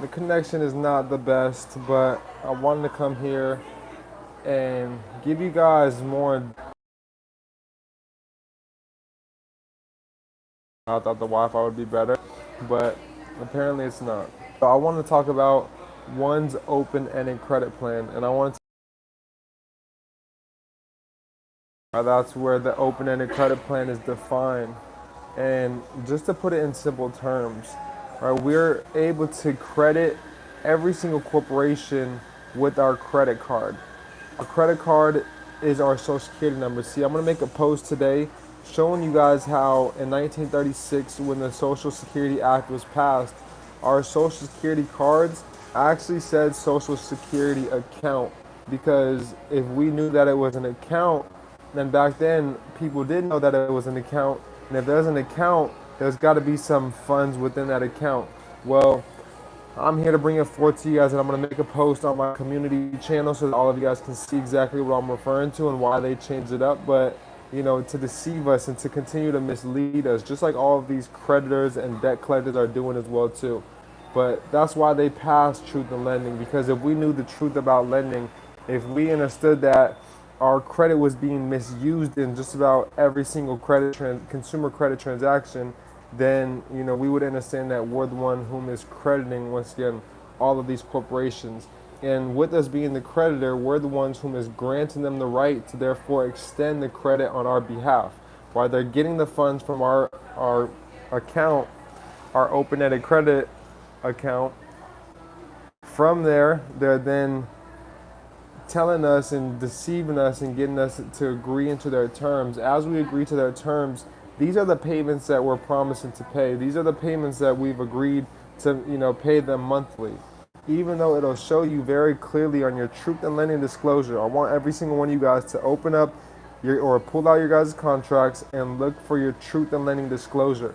The connection is not the best, but I wanted to come here and give you guys more. I thought the Wi-Fi would be better, but apparently it's not. So I want to talk about one's open-ended credit plan, and I want to. That's where the open-ended credit plan is defined, and just to put it in simple terms, right, we're able to credit every single corporation with our credit card. A credit card is our social security number. See, I'm going to make a post today showing you guys how in 1936, when the Social Security Act was passed, our social security cards actually said social security account, because if we knew that it was an account, then back then people did know that it was an account, and if there's an account, there's got to be some funds within that account. Well, I'm here to bring it forth to you guys, and I'm going to make a post on my community channel so that all of you guys can see exactly what I'm referring to and why they changed it up. But, to deceive us and to continue to mislead us, just like all of these creditors and debt collectors are doing as well too. But that's why they passed truth in lending, because if we knew the truth about lending, if we understood that our credit was being misused in just about every single consumer credit transaction, then we would understand that we're the one whom is crediting, once again, all of these corporations. And with us being the creditor, we're the ones whom is granting them the right to therefore extend the credit on our behalf. While they're getting the funds from our account, our open-ended credit account, from there, they're then telling us and deceiving us and getting us to agree into their terms. As we agree to their terms, these are the payments that we're promising to pay. These are the payments that we've agreed to, pay them monthly. Even though it'll show you very clearly on your truth and lending disclosure. I want every single one of you guys to open up or pull out your guys' contracts and look for your truth and lending disclosure.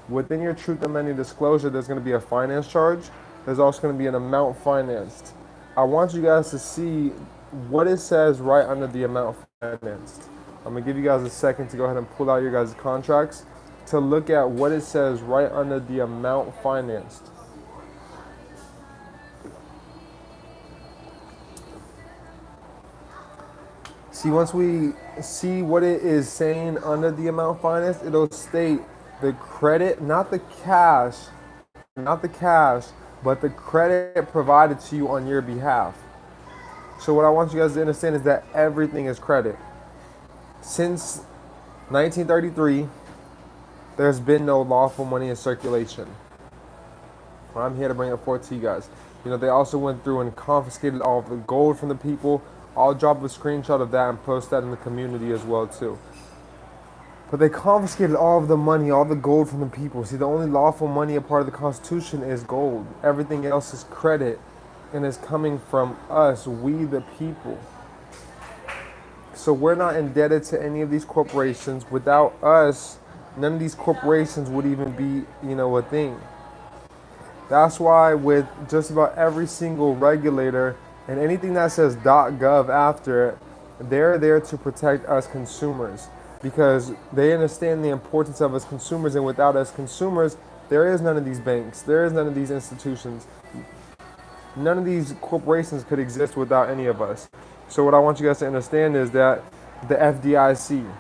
Within your truth and lending disclosure, there's going to be a finance charge. There's also going to be an amount financed. I want you guys to see what it says right under the amount financed. I'm going to give you guys a second to go ahead and pull out your guys' contracts to look at what it says right under the amount financed. See, once we see what it is saying under the amount financed, it'll state the credit, not the cash, but the credit provided to you on your behalf. So what I want you guys to understand is that everything is credit. Since 1933, there's been no lawful money in circulation. I'm here to bring it forth to you guys. They also went through and confiscated all of the gold from the people. I'll drop a screenshot of that and post that in the community as well too. But they confiscated all of the money, all the gold from the people. See, the only lawful money a part of the Constitution is gold. Everything else is credit, and is coming from us, we the people. So we're not indebted to any of these corporations. Without us, none of these corporations would even be, a thing. That's why with just about every single regulator and anything that says .gov after it, they're there to protect us consumers, because they understand the importance of us consumers, and without us consumers, there is none of these banks, there is none of these institutions. None of these corporations could exist without any of us. So what I want you guys to understand is that the FDIC,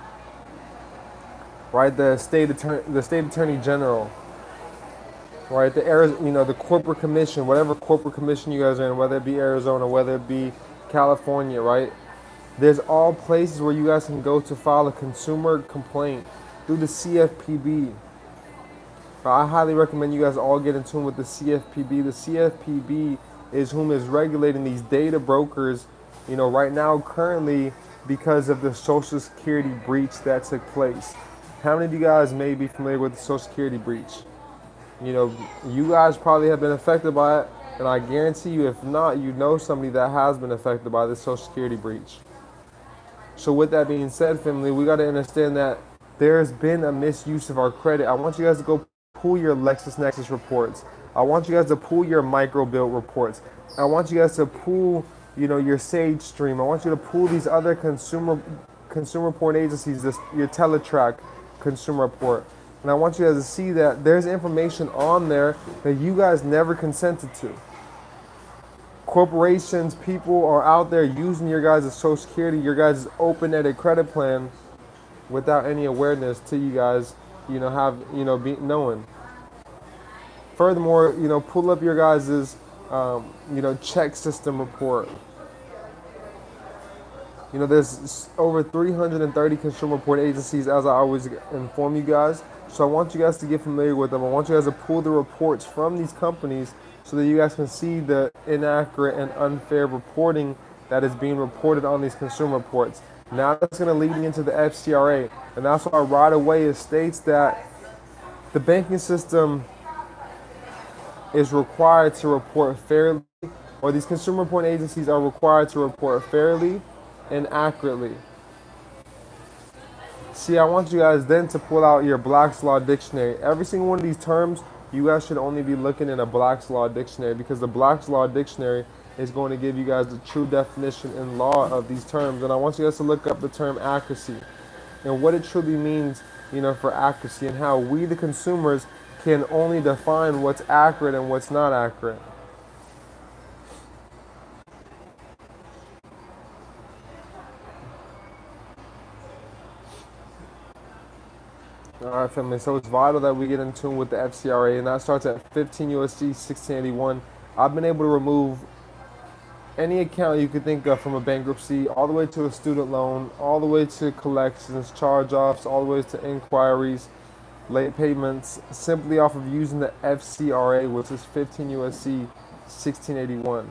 right, the state attorney general, right, the corporate commission, whatever corporate commission you guys are in, whether it be Arizona, whether it be California, right, there's all places where you guys can go to file a consumer complaint through the CFPB. I highly recommend you guys all get in tune with the CFPB. The CFPB is whom is regulating these data brokers, right now currently, because of the Social Security breach that took place. How many of you guys may be familiar with the Social Security breach? You guys probably have been affected by it, and I guarantee you, if not, somebody that has been affected by the Social Security breach. So with that being said, family, we got to understand that there's been a misuse of our credit. I want you guys to go pull your LexisNexis reports. I want you guys to pull your microbill reports. I want you guys to pull, your Sage Stream. I want you to pull these other consumer report agencies, your Teletrack consumer report. And I want you guys to see that there's information on there that you guys never consented to. Corporations, people are out there using your guys' Social Security, your guys' open-ended credit plan without any awareness to you guys, have, be knowing. Furthermore, pull up your guys' check system report. There's over 330 consumer report agencies, as I always inform you guys. So I want you guys to get familiar with them. I want you guys to pull the reports from these companies so that you guys can see the inaccurate and unfair reporting that is being reported on these consumer reports. Now that's going to lead me into the FCRA. And that's why right away it states that the banking system is required to report fairly, or these consumer report agencies are required to report fairly and accurately. See, I want you guys then to pull out your Black's Law Dictionary. Every single one of these terms, you guys should only be looking in a Black's Law Dictionary, because the Black's Law Dictionary is going to give you guys the true definition in law of these terms. And I want you guys to look up the term accuracy and what it truly means, for accuracy, and how we, the consumers, can only define what's accurate and what's not accurate. All right, family. So it's vital that we get in tune with the FCRA, and that starts at 15 USC 1681. I've been able to remove any account you could think of from a bankruptcy, all the way to a student loan, all the way to collections, charge-offs, all the way to inquiries, late payments, simply off of using the FCRA, which is 15 USC 1681.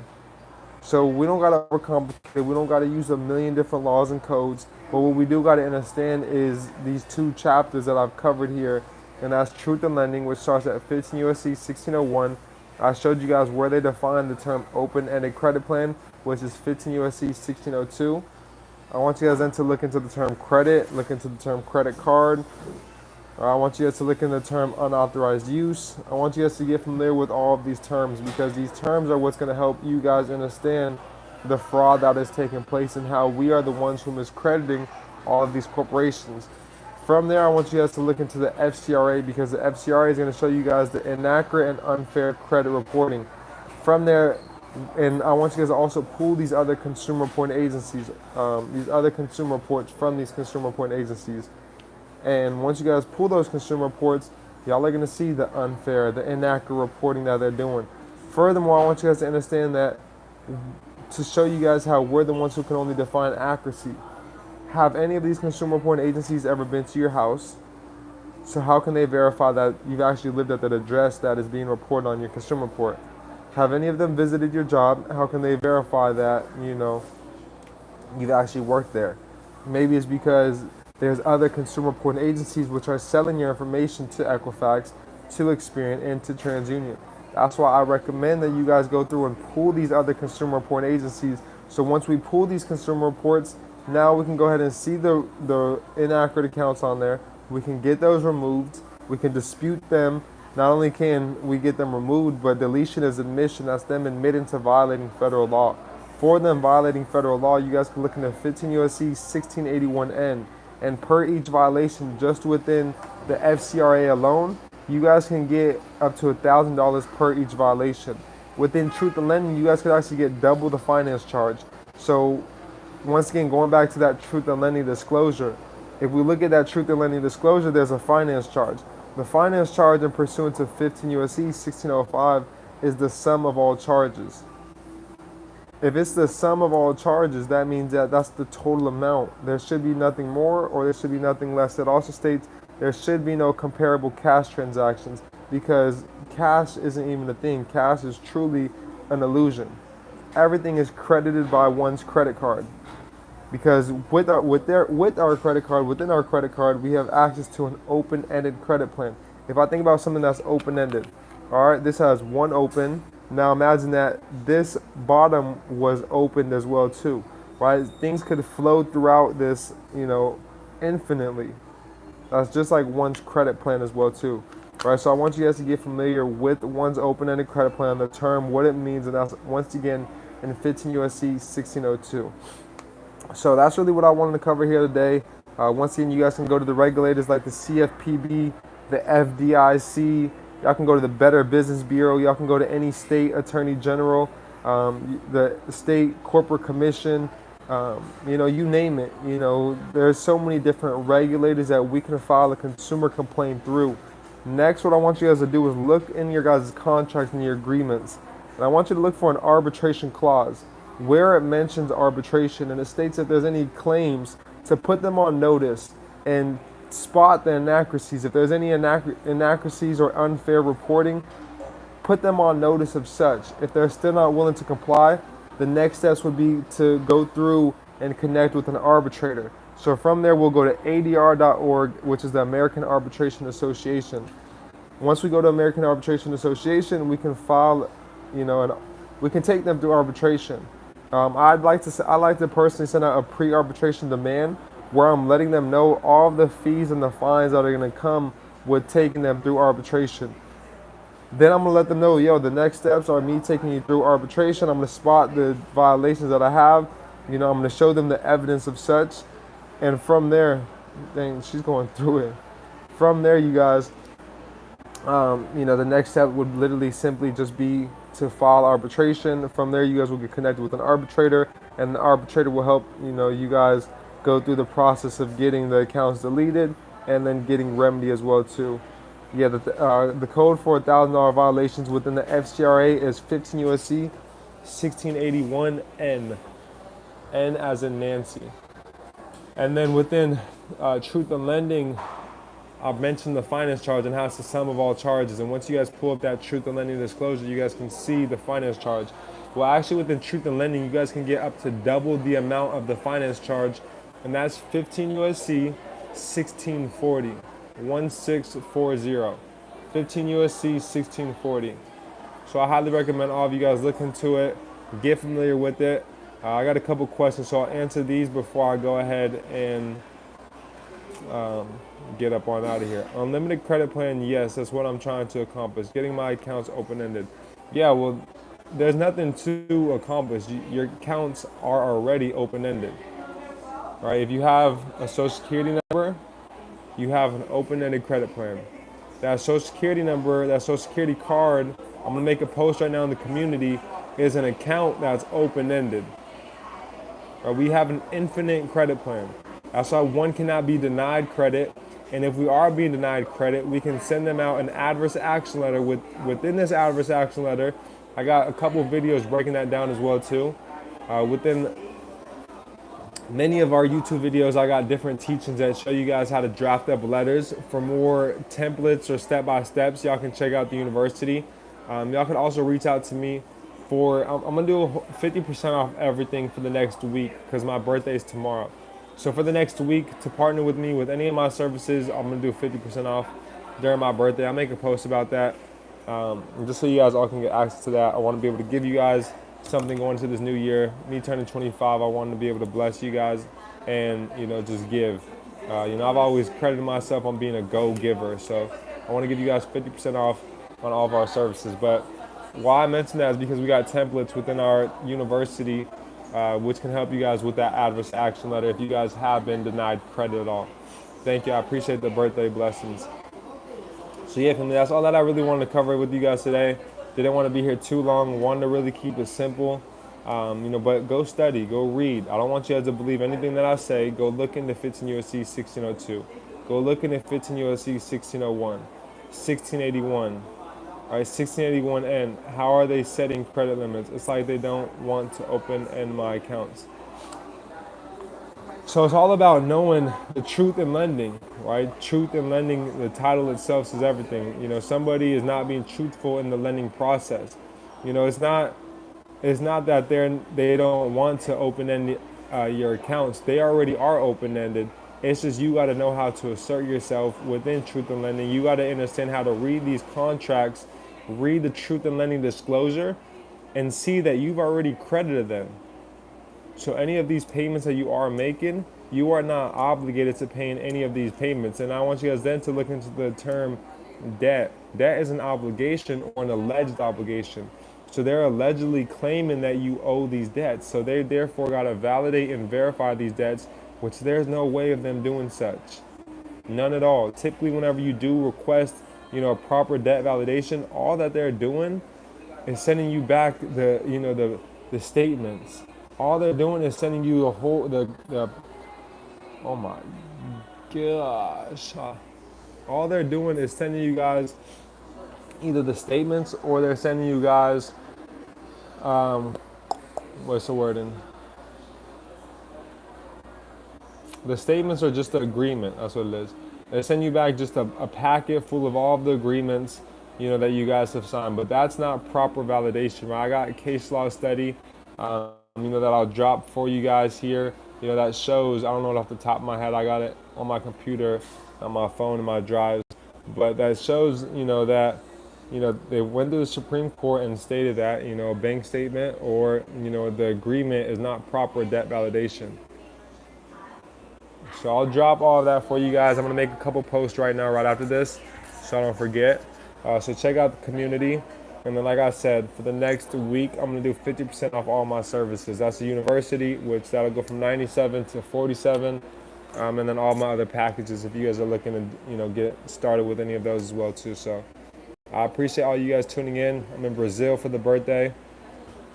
So we don't got to overcomplicate it. We don't got to use a million different laws and codes. But what we do got to understand is these two chapters that I've covered here, and that's Truth in Lending, which starts at 15 USC 1601. I showed you guys where they define the term open-ended credit plan, which is 15 USC 1602. I want you guys then to look into the term credit, look into the term credit card. I want you guys to look into the term unauthorized use. I want you guys to get familiar with all of these terms, because these terms are what's going to help you guys understand the fraud that is taking place and how we are the ones who are miscrediting all of these corporations. From there, I want you guys to look into the FCRA, because the FCRA is going to show you guys the inaccurate and unfair credit reporting. From there, and I want you guys to also pull these other consumer report agencies, these other consumer reports from these consumer report agencies. And once you guys pull those consumer reports, y'all are going to see the unfair, the inaccurate reporting that they're doing. Furthermore, I want you guys to understand that to show you guys how we're the ones who can only define accuracy. Have any of these consumer reporting agencies ever been to your house? So how can they verify that you've actually lived at that address that is being reported on your consumer report? Have any of them visited your job? How can they verify that, you've actually worked there? Maybe it's because there's other consumer reporting agencies which are selling your information to Equifax, to Experian, and to TransUnion. That's why I recommend that you guys go through and pull these other consumer reporting agencies. So once we pull these consumer reports, now we can go ahead and see the inaccurate accounts on there. We can get those removed. We can dispute them. Not only can we get them removed, but deletion is admission. That's them admitting to violating federal law. For them violating federal law, you guys can look into 15 USC 1681N. And per each violation, just within the FCRA alone, you guys can get up to $1,000 per each violation. Within Truth in Lending, you guys could actually get double the finance charge. So once again, going back to that Truth in Lending disclosure, if we look at that Truth in Lending disclosure, there's a finance charge. The finance charge in pursuant to 15 USC 1605 is the sum of all charges. If it's the sum of all charges, that means that that's the total amount. There should be nothing more, or there should be nothing less. It also states there should be no comparable cash transactions, because cash isn't even a thing. Cash is truly an illusion. Everything is credited by one's credit card, because with our credit card, within our credit card, we have access to an open-ended credit plan. If I think about something that's open-ended, all right, this has one open. Now imagine that this bottom was opened as well too, right? Things could flow throughout this, infinitely. That's just like one's credit plan as well too, right? So I want you guys to get familiar with one's open-ended credit plan, the term, what it means, and that's once again in 15 USC 1602. So that's really what I wanted to cover here today. Once again, you guys can go to the regulators like the CFPB, the FDIC. Y'all can go to the Better Business Bureau. Y'all can go to any state attorney general, the state corporate commission. You name it. There's so many different regulators that we can file a consumer complaint through. Next, what I want you guys to do is look in your guys' contracts and your agreements, and I want you to look for an arbitration clause where it mentions arbitration and it states if there's any claims to put them on notice and spot the inaccuracies. If there's any inaccuracies or unfair reporting, put them on notice of such. If they're still not willing to comply, the next steps would be to go through and connect with an arbitrator. So from there, we'll go to adr.org, which is the American Arbitration Association. Once we go to American Arbitration Association, we can file, and we can take them through arbitration. I like to personally send out a pre-arbitration demand where I'm letting them know all of the fees and the fines that are going to come with taking them through arbitration. Then I'm going to let them know, the next steps are me taking you through arbitration. I'm going to spot the violations that I have. I'm going to show them the evidence of such. And from there, dang, she's going through it. From there, you guys, the next step would literally simply just be to file arbitration. From there, you guys will get connected with an arbitrator, and the arbitrator will help, you guys go through the process of getting the accounts deleted and then getting remedy as well too. The code for $1,000 violations within the FCRA is 15 USC 1681 N. N as in Nancy. And then within Truth in Lending, I've mentioned the finance charge and how it's the sum of all charges. And once you guys pull up that Truth in Lending disclosure, you guys can see the finance charge. Well, actually within Truth in Lending, you guys can get up to double the amount of the finance charge, and that's 15 USC 1640. 1640. 15 USC 1640. So I highly recommend all of you guys look into it, get familiar with it. I got a couple questions, so I'll answer these before I go ahead and get up on out of here. Unlimited credit plan, yes, that's what I'm trying to accomplish. Getting my accounts open-ended. Yeah, well, there's nothing to accomplish. Your accounts are already open-ended. Right? If you have a social security number, you have an open-ended credit plan. That social security number, that social security card, I'm gonna make a post right now in the community, is an account that's open-ended. Right? We have an infinite credit plan. That's why one cannot be denied credit. And if we are being denied credit, we can send them out an adverse action letter. Within this adverse action letter, I got a couple of videos breaking that down as well too. Within many of our YouTube videos, I got different teachings that show you guys how to draft up letters. For more templates or step-by-steps, y'all can check out the university. Y'all can also reach out to me I'm gonna do 50% off everything for the next week because my birthday is tomorrow. So for the next week, to partner with me with any of my services, I'm gonna do 50% off during my birthday. I'll make a post about that, just so you guys all can get access to that. I want to be able to give you guys something going into this new year. Me turning 25, I wanted to be able to bless you guys and just give. I've always credited myself on being a go-giver, so I want to give you guys 50% off on all of our services. But why I mention that is because we got templates within our university, which can help you guys with that adverse action letter if you guys have been denied credit at all. Thank you. I appreciate the birthday blessings. So yeah, family, that's all that I really wanted to cover with you guys today. Didn't want to be here too long. Wanted to really keep it simple. But go study, go read. I don't want you guys to believe anything that I say. Go look into 15 USC 1602. Go look into 15 USC 1601, 1681. All right, 1681N, how are they setting credit limits? It's like they don't want to open end my accounts. So it's all about knowing the truth in lending, right? Truth in lending, the title itself says everything. Somebody is not being truthful in the lending process. It's not that they don't want to open end your accounts. They already are open-ended. It's just you got to know how to assert yourself within truth in lending. You got to understand how to read these contracts, read the truth in lending disclosure, and see that you've already credited them. So any of these payments that you are making, you are not obligated to paying any of these payments. And I want you guys then to look into the term debt. Debt is an obligation or an alleged obligation. So they're allegedly claiming that you owe these debts. So they therefore got to validate and verify these debts, which there's no way of them doing such. None at all. Typically, whenever you do request, a proper debt validation, all that they're doing is sending you back the statements. All they're doing is sending you a whole the oh my gosh. All they're doing is sending you guys either the statements, or they're sending you guys what's the word in the statements are just an agreement. That's what it is. They send you back just a packet full of all of the agreements, that you guys have signed. But that's not proper validation, right? I got a case law study, that I'll drop for you guys here. That shows, I don't know it off the top of my head. I got it on my computer, on my phone, and my drives. But that shows, that, they went to the Supreme Court and stated that, a bank statement or, the agreement is not proper debt validation. So I'll drop all of that for you guys. I'm gonna make a couple posts right now, right after this, so I don't forget. So check out the community. And then like I said, for the next week, I'm gonna do 50% off all my services. That's the university, which that'll go from 97 to 47. And then all my other packages if you guys are looking to, get started with any of those as well too. So I appreciate all you guys tuning in. I'm in Brazil for the birthday.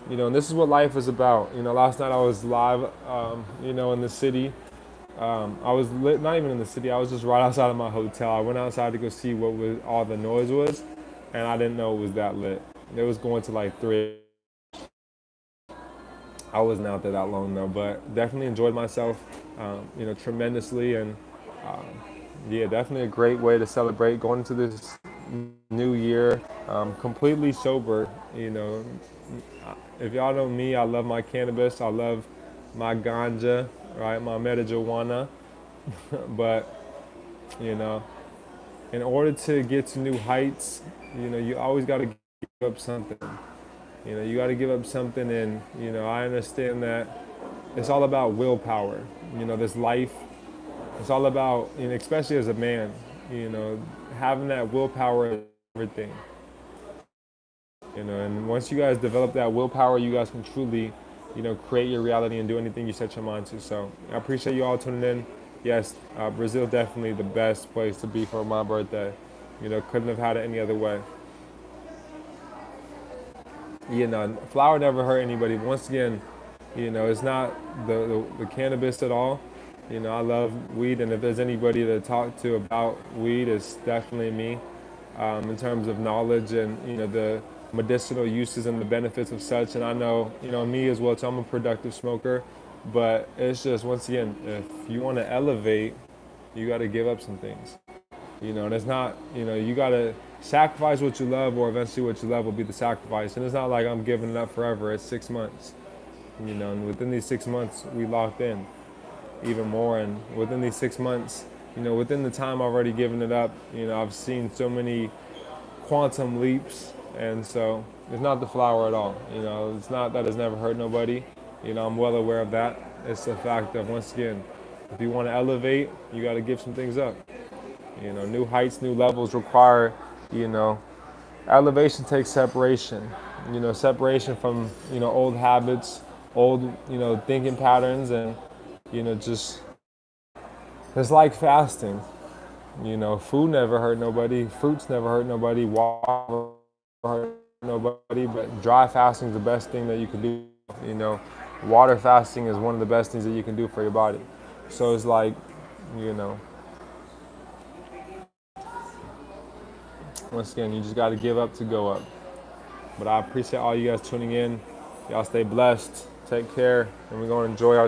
And this is what life is about. Last night I was live, in the city. I was not even in the city. I was just right outside of my hotel. I went outside to go see what was all the noise was, and I didn't know it was that lit. It was going to like 3. I wasn't out there that long though, but definitely enjoyed myself, tremendously, and yeah, definitely a great way to celebrate going into this new year, completely sober. If y'all know me, I love my cannabis. I love my ganja, right? My marijuana. But, in order to get to new heights, you always got to give up something. You got to give up something, and, I understand that it's all about willpower. This life, it's all about, especially as a man, having that willpower is everything. And once you guys develop that willpower, you guys can truly, create your reality and do anything you set your mind to. So I appreciate you all tuning in. Yes, Brazil definitely the best place to be for my birthday. Couldn't have had it any other way. Flower never hurt anybody. But once again, it's not the cannabis at all. I love weed, and if there's anybody to talk to about weed, it's definitely me. In terms of knowledge and the medicinal uses and the benefits of such. And I know me as well too. I'm a productive smoker, but it's just, once again, if you want to elevate, you got to give up some things. And it's not, you got to sacrifice what you love, or eventually what you love will be the sacrifice. And it's not like I'm giving it up forever. It's 6 months. And within these 6 months, we locked in even more. And within these 6 months, within the time I've already given it up, I've seen so many quantum leaps. And so it's not the flower at all. It's not that it's never hurt nobody. I'm well aware of that. It's the fact of, once again, if you want to elevate, you got to give some things up. New heights, new levels require, elevation takes separation. Separation from, old habits, old, thinking patterns, and, just, it's like fasting. Food never hurt nobody, fruits never hurt nobody, water never hurt nobody, but dry fasting is the best thing that you can do. Water fasting is one of the best things that you can do for your body. So it's like, once again, you just got to give up to go up. But I appreciate all you guys tuning in. Y'all stay blessed, take care, and we're going to enjoy our